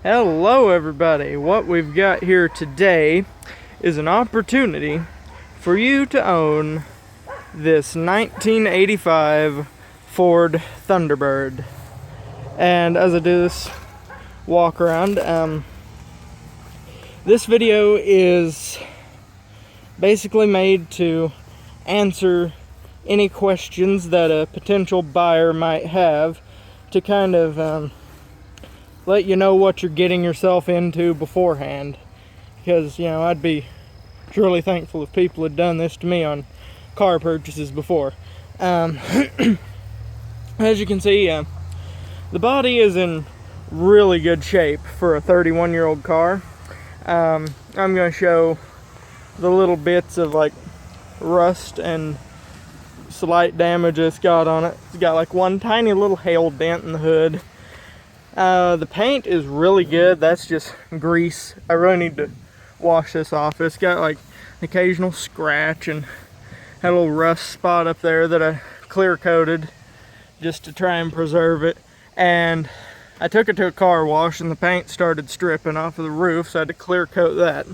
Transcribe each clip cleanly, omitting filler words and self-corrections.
Hello everybody. What we've got here today is an opportunity for you to own this 1985 Ford Thunderbird. And as I do this walk around, this video is basically made to answer any questions that a potential buyer might have, to kind of let you know what you're getting yourself into beforehand. Because, I'd be truly thankful if people had done this to me on car purchases before. As you can see, the body is in really good shape for a 31-year-old car. I'm going to show the little bits of like rust and slight damage it's got on it. It's got like one tiny little hail dent in the hood. The paint is really good. That's just grease. I really need to wash this off. It's got like an occasional scratch and had a little rust spot up there that I clear coated just to try and preserve it. And I took it to a car wash and the paint started stripping off of the roof, so I had to clear coat that.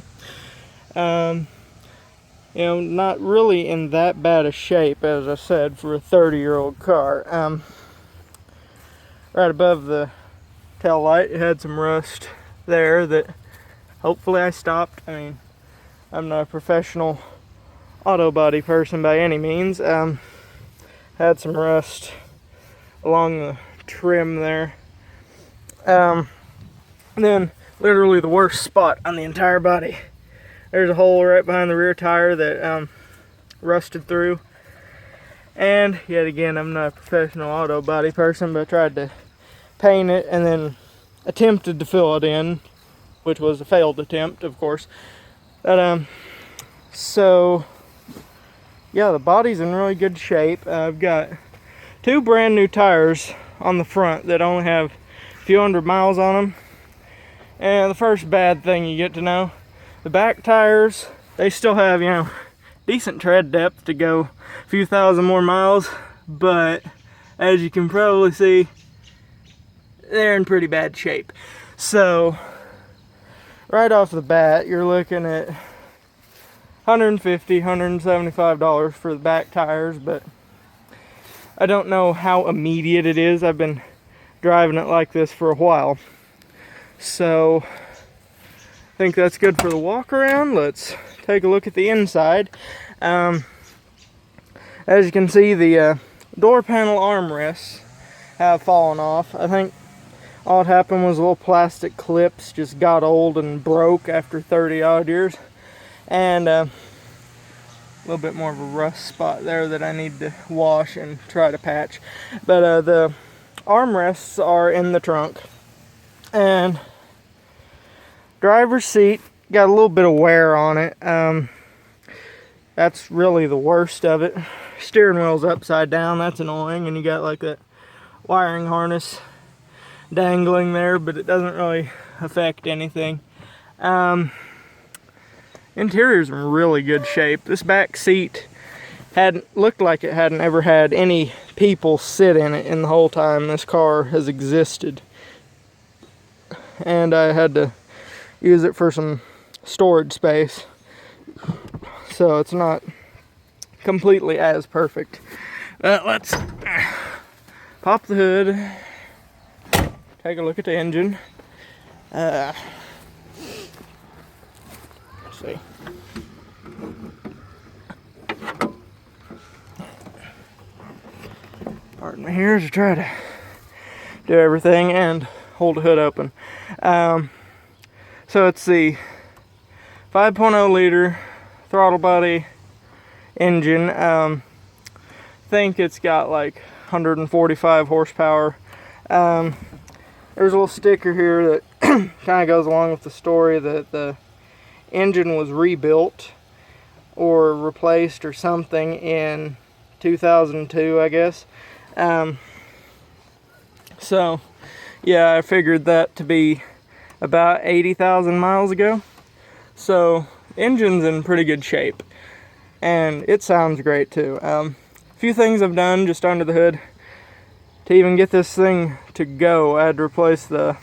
Not really in that bad a shape, as I said, for a 30-year-old car. Right above the tail light, it had some rust there that hopefully I stopped. I mean, I'm not a professional auto body person by any means. Had some rust along the trim there. Then literally the worst spot on the entire body, there's a hole right behind the rear tire that rusted through. And yet again, I'm not a professional auto body person, but I tried to paint it and then attempted to fill it in, which was a failed attempt, of course. But so yeah, the body's in really good shape. I've got two brand new tires on the front that only have a few hundred miles on them. And the first bad thing you get to know, the back tires, they still have, decent tread depth to go a few thousand more miles, but as you can probably see, they're in pretty bad shape. So right off the bat, you're looking at $150, $175 for the back tires, but I don't know how immediate it is. I've been driving it like this for a while, so I think that's good for the walk around. Let's take a look at the inside. As you can see, the door panel armrests have fallen off. I think all that happened was little plastic clips just got old and broke after 30 odd years, and a little bit more of a rust spot there that I need to wash and try to patch. But the armrests are in the trunk, and driver's seat got a little bit of wear on it. That's really the worst of it. Steering wheel's upside down, that's annoying, and you got like that wiring harness dangling there, but it doesn't really affect anything. Interior's in really good shape. This back seat looked like it hadn't ever had any people sit in it in the whole time this car has existed. And I had to use it for some storage space, so it's not completely as perfect. Let's pop the hood, take a look at the engine. Let's see. Pardon me here to try to do everything and hold the hood open. So it's the 5.0 liter throttle body engine. I think it's got like 145 horsepower. There's a little sticker here that kind of goes along with the story that the engine was rebuilt or replaced or something in 2002, I guess. So yeah, I figured that to be about 80,000 miles ago. So engine's in pretty good shape, and it sounds great too. A few things I've done just under the hood to even get this thing to go. I had to replace the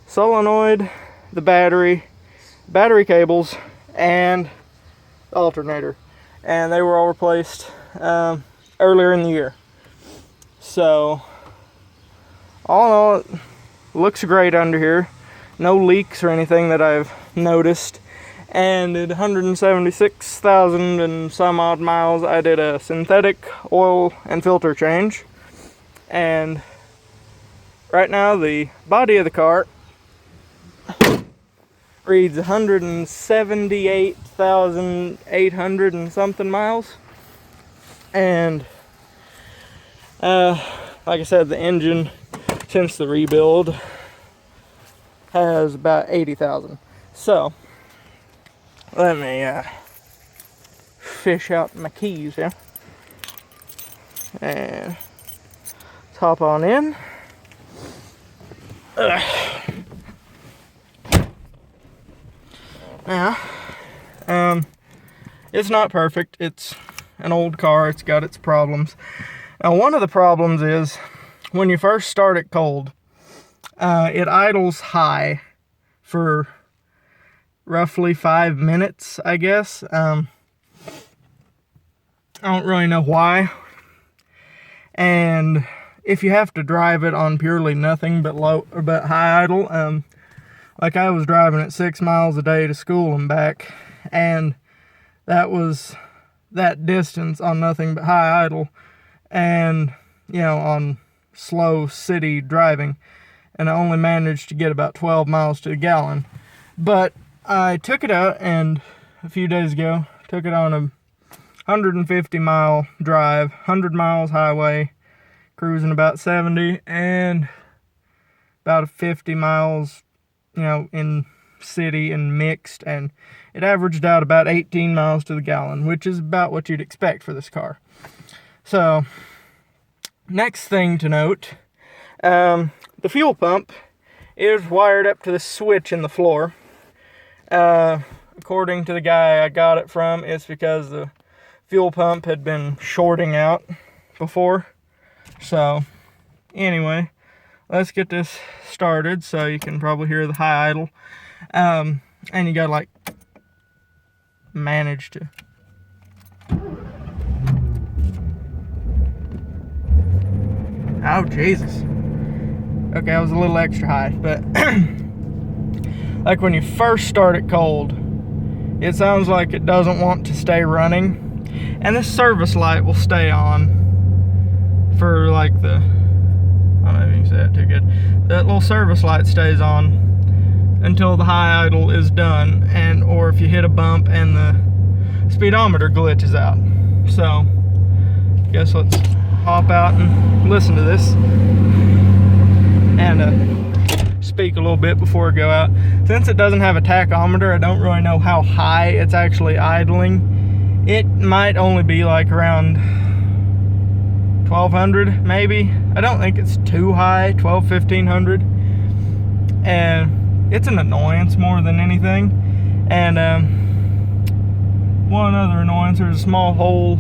solenoid, the battery cables, and the alternator. And they were all replaced earlier in the year. So, all in all, it looks great under here. No leaks or anything that I've noticed. And at 176,000 and some odd miles, I did a synthetic oil and filter change. And right now, the body of the car reads 178,800 and something miles. And like I said, the engine, since the rebuild, has about 80,000. So, let me fish out my keys here. And let's hop on in. Now, it's not perfect. It's an old car. It's got its problems. Now, one of the problems is when you first start it cold, it idles high for roughly 5 minutes, I guess. I don't really know why. And if you have to drive it on purely nothing but high idle, like I was driving at 6 miles a day to school and back, and that was that distance on nothing but high idle, and on slow city driving, and I only managed to get about 12 miles to the gallon. But I took it out, and a few days ago took it on a 150 mile drive, 100 miles highway, cruising about 70, and about 50 miles in city and mixed, and it averaged out about 18 miles to the gallon, which is about what you'd expect for this car. So, next thing to note, the fuel pump is wired up to the switch in the floor. According to the guy I got it from, it's because the fuel pump had been shorting out before. So, anyway, let's get this started so you can probably hear the high idle. And you gotta manage to. Oh, Jesus. Okay, I was a little extra high, but like when you first start it cold, it sounds like it doesn't want to stay running. And this service light will stay on for I don't know if you can say that too good. That little service light stays on until the high idle is done, or if you hit a bump and the speedometer glitches out. So, I guess let's hop out and listen to this and speak a little bit before I go out. Since it doesn't have a tachometer, I don't really know how high it's actually idling. It might only be around 1200 maybe. I don't think it's too high, 1500. And it's an annoyance more than anything. And one other annoyance, there's a small hole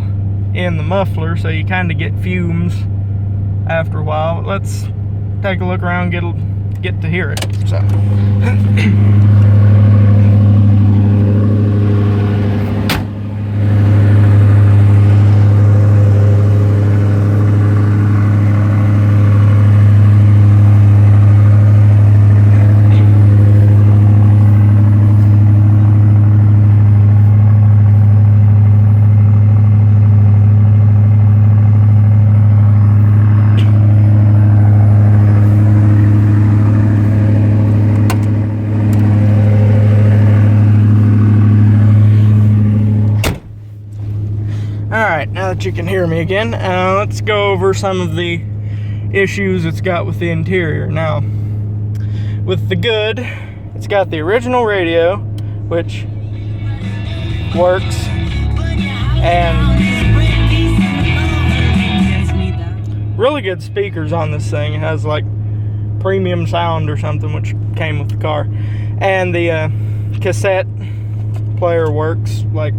in the muffler, so you kind of get fumes after a while. But let's take a look around, get to hear it. So now that you can hear me again, let's go over some of the issues it's got with the interior. Now, with the good, it's got the original radio, which works, and really good speakers on this thing. It has premium sound or something, which came with the car, and the cassette player works. I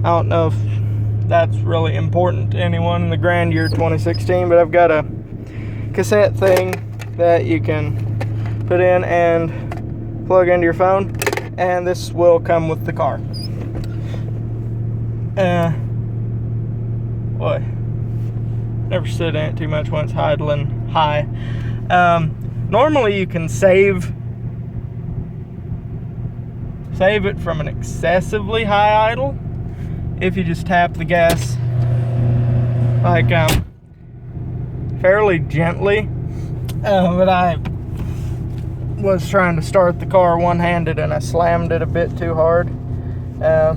don't know if that's really important to anyone in the grand year 2016, but I've got a cassette thing that you can put in and plug into your phone, and this will come with the car. Boy, never sit in it too much when it's idling high. Normally you can save it from an excessively high idle if you just tap the gas like fairly gently, but I was trying to start the car one-handed and I slammed it a bit too hard. But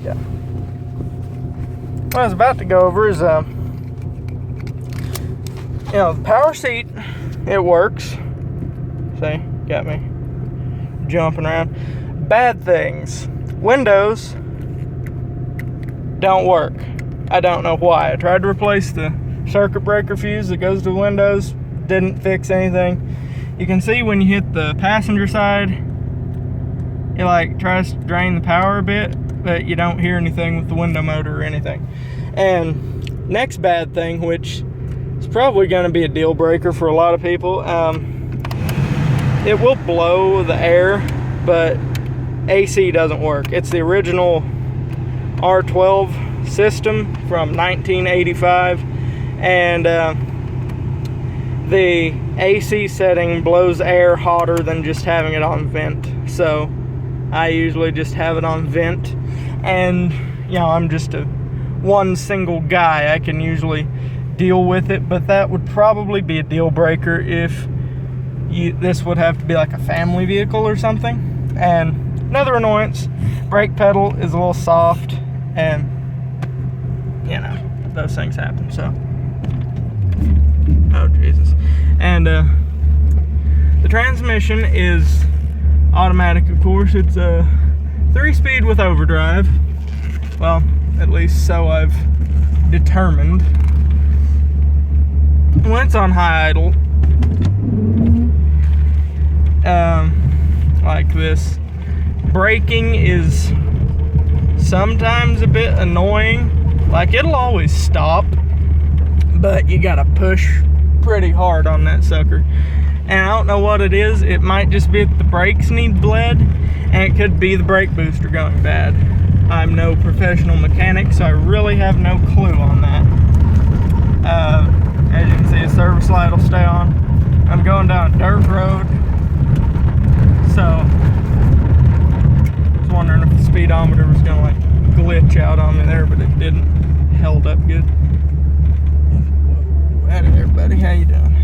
yeah, what I was about to go over is the power seat. It works. See, got me jumping around. Bad things: windows don't work. I don't know why. I tried to replace the circuit breaker fuse that goes to the windows, didn't fix anything. You can see when you hit the passenger side, it like tries to drain the power a bit, but you don't hear anything with the window motor or anything. And next bad thing, which is probably going to be a deal breaker for a lot of people, it will blow the air, but AC doesn't work. It's the original R12 system from 1985, and the AC setting blows air hotter than just having it on vent. So I usually just have it on vent, and I'm just one single guy. I can usually deal with it, but that would probably be a deal breaker if this would have to be like a family vehicle or something. And another annoyance, brake pedal is a little soft, and those things happen. So, oh Jesus. And the transmission is automatic, of course. It's a 3-speed with overdrive. Well, at least so I've determined. When it's on high idle, like this, braking is sometimes a bit annoying. Like, it'll always stop, but you gotta push pretty hard on that sucker. And I don't know what it is. It might just be that the brakes need bled, and it could be the brake booster going bad. I'm no professional mechanic, so I really have no clue on that. As you can see, the service light will stay on. I'm going down a dirt road, so I was wondering if the speedometer was gonna like glitch out on me there, but it didn't. Held up good. Howdy there, buddy. How you doing?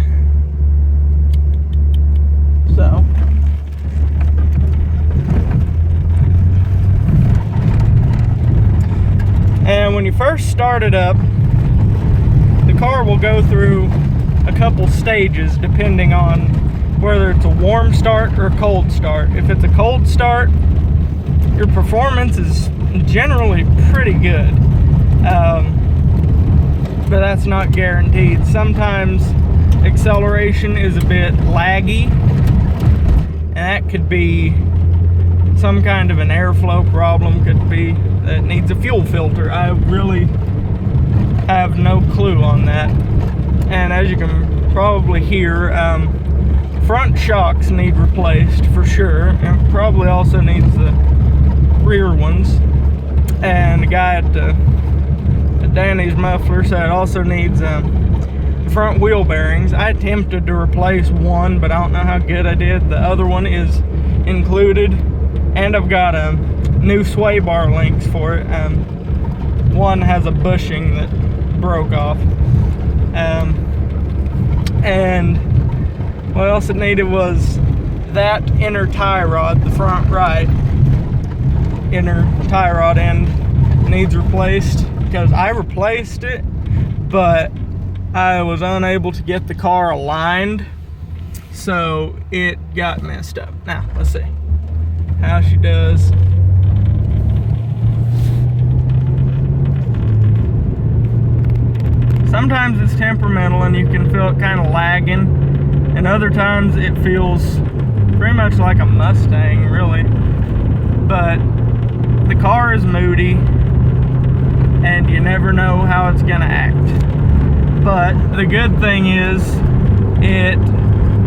So, and when you first start it up, the car will go through a couple stages depending on whether it's a warm start or a cold start. If it's a cold start, your performance is generally pretty good. But that's not guaranteed. Sometimes acceleration is a bit laggy, and that could be some kind of an airflow problem. Could be that it needs a fuel filter. I really have no clue on that. And as you can probably hear, front shocks need replaced for sure, and probably also needs the rear ones. And the guy at Danny's muffler said it also needs front wheel bearings. I attempted to replace one, but I don't know how good I did. The other one is included, and I've got new sway bar links for it. One has a bushing that broke off, and what else it needed was that inner tie rod, the front right inner tie rod end needs replaced, because I replaced it, but I was unable to get the car aligned, so it got messed up. Now, let's see how she does. Sometimes it's temperamental and you can feel it kind of lagging, and other times it feels pretty much like a Mustang, really. But the car is moody, and you never know how it's gonna act. But the good thing is, it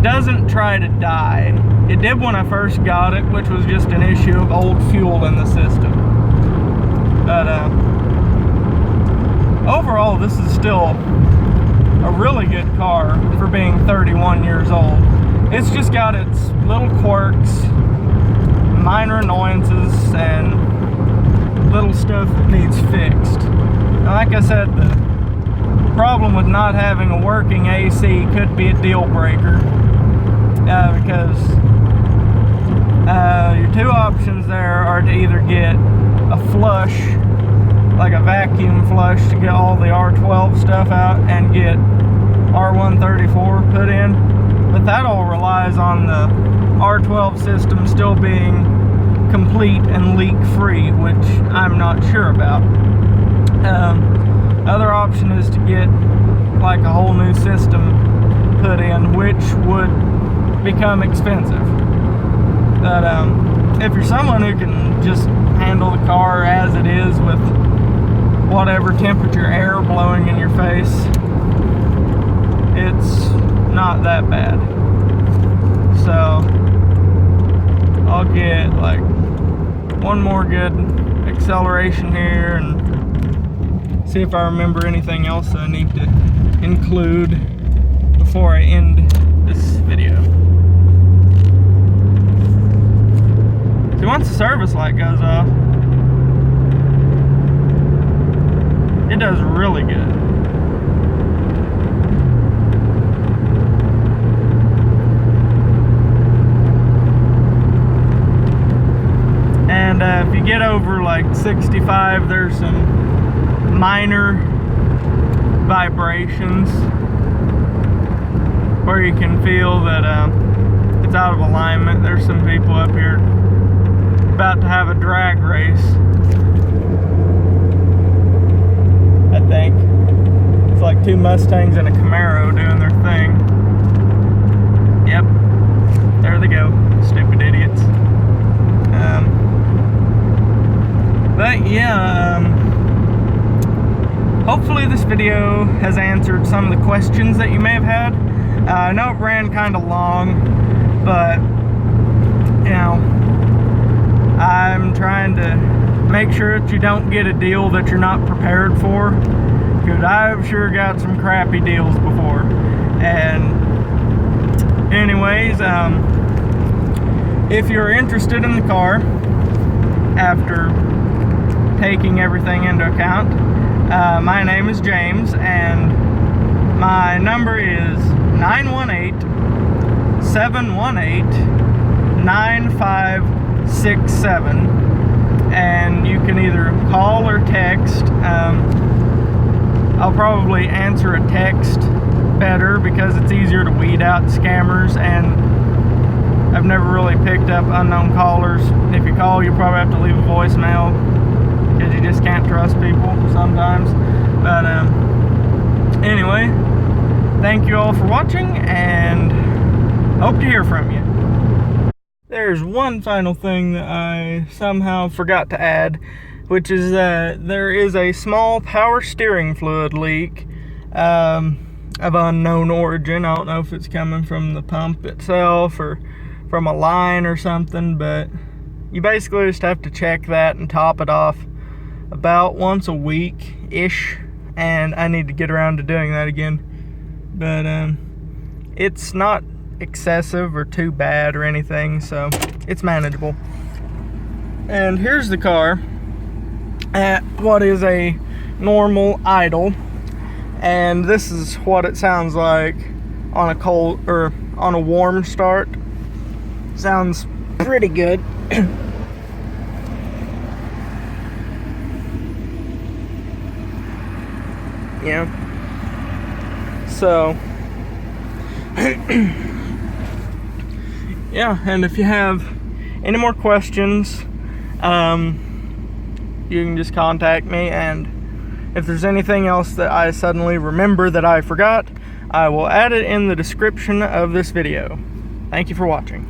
doesn't try to die. It did when I first got it, which was just an issue of old fuel in the system. But overall, this is still a really good car for being 31 years old. It's just got its little quirks, minor annoyances, and little stuff that needs fixed. Now, like I said, the problem with not having a working AC could be a deal breaker, because your two options there are to either get a flush, like a vacuum flush, to get all the R12 stuff out and get R134 put in, but that all relies on the R12 system still being complete and leak free, which I'm not sure about. Other option is to get like a whole new system put in, which would become expensive. But if you're someone who can just handle the car as it is with whatever temperature air blowing in your face, it's not that bad. So I'll get like one more good acceleration here and see if I remember anything else I need to include before I end this video. See, once the service light goes off, it does really good. And if you get over like 65, there's some minor vibrations where you can feel that it's out of alignment. There's some people up here about to have a drag race, I think. It's like two Mustangs and a Camaro doing their thing. Yep, there they go, stupid idiots. But yeah, hopefully this video has answered some of the questions that you may have had. I know it ran kind of long, but you know, I'm trying to make sure that you don't get a deal that you're not prepared for, because I've sure got some crappy deals before. And anyways, if you're interested in the car after taking everything into account, my name is James, and my number is 918-718-9567, and you can either call or text. I'll probably answer a text better because it's easier to weed out scammers, and I've never really picked up unknown callers. If you call, you probably have to leave a voicemail, because you just can't trust people sometimes. But anyway, thank you all for watching, and hope to hear from you. There's one final thing that I somehow forgot to add, which is that there is a small power steering fluid leak of unknown origin. I don't know if it's coming from the pump itself or from a line or something, but you basically just have to check that and top it off about once a week-ish, and I need to get around to doing that again. But it's not excessive or too bad or anything, so it's manageable. And here's the car at what is a normal idle, and this is what it sounds like on a cold or on a warm start. Sounds pretty good. Yeah. So yeah, and if you have any more questions, you can just contact me, and if there's anything else that I suddenly remember that I forgot, I will add it in the description of this video. Thank you for watching.